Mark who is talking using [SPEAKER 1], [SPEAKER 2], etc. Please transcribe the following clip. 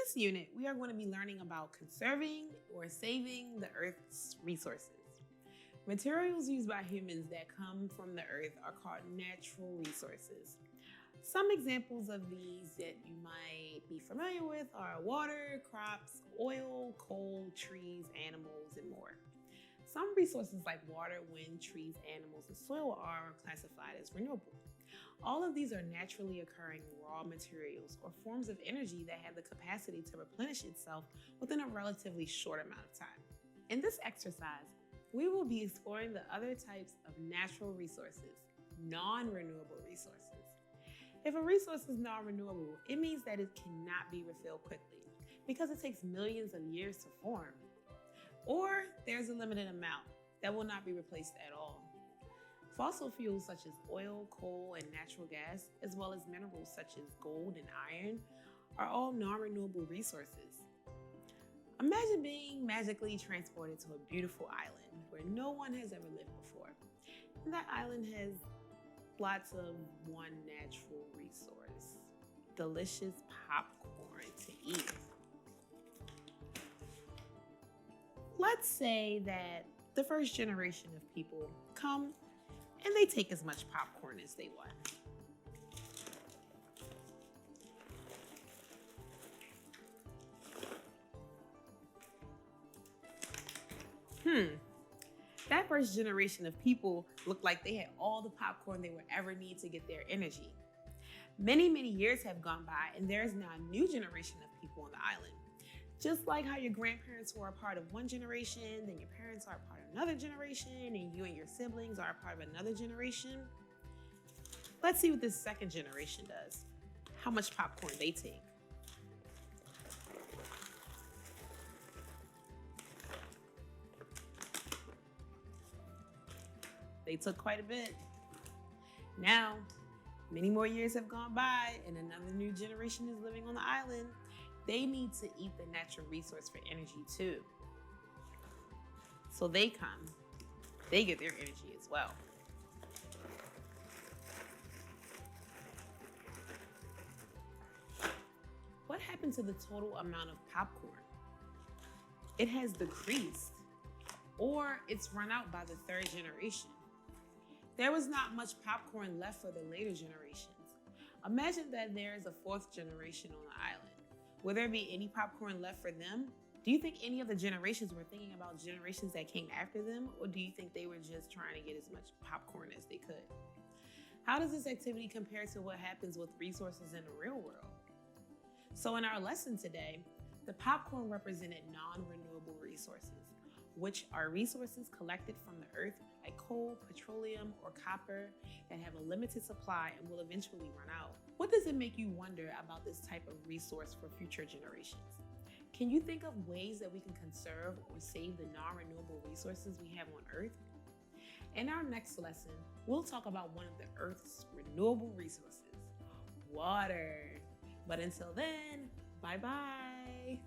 [SPEAKER 1] this unit, we are going to be learning about conserving or saving the Earth's resources. Materials used by humans that come from the Earth are called natural resources. Some examples of these that you might be familiar with are water, crops, oil, coal, trees, animals, and more. Some resources like water, wind, trees, animals, and soil are classified as renewable. All of these are naturally occurring raw materials or forms of energy that have the capacity to replenish itself within a relatively short amount of time. In this exercise, we will be exploring the other types of natural resources, non-renewable resources. If a resource is non-renewable, it means that it cannot be refilled quickly because it takes millions of years to form. Or there's a limited amount that will not be replaced at all. Fossil fuels such as oil, coal, and natural gas, as well as minerals such as gold and iron, are all non-renewable resources. Imagine being magically transported to a beautiful island where no one has ever lived before. And that island has lots of one natural resource: delicious popcorn to eat. Let's say that the first generation of people come and they take as much popcorn as they want. That first generation of people looked like they had all the popcorn they would ever need to get their energy. Many, many years have gone by, and there is now a new generation of people on the island. Just like how your grandparents were a part of one generation, then your parents are a part of another generation, and you and your siblings are a part of another generation. Let's see what this second generation does. How much popcorn they take. They took quite a bit. Now, many more years have gone by and another new generation is living on the island. They need to eat the natural resource for energy too. So they come, they get their energy as well. What happened to the total amount of popcorn? It has decreased, or it's run out by the third generation. There was not much popcorn left for the later generations. Imagine that there is a fourth generation on the island. Will there be any popcorn left for them? Do you think any of the generations were thinking about generations that came after them, or do you think they were just trying to get as much popcorn as they could? How does this activity compare to what happens with resources in the real world? So in our lesson today, the popcorn represented non-renewable resources, which are resources collected from the earth like coal, petroleum, or copper that have a limited supply and will eventually run out. What does it make you wonder about this type of resource for future generations? Can you think of ways that we can conserve or save the non-renewable resources we have on Earth? In our next lesson, we'll talk about one of the Earth's renewable resources, water. But until then, bye-bye.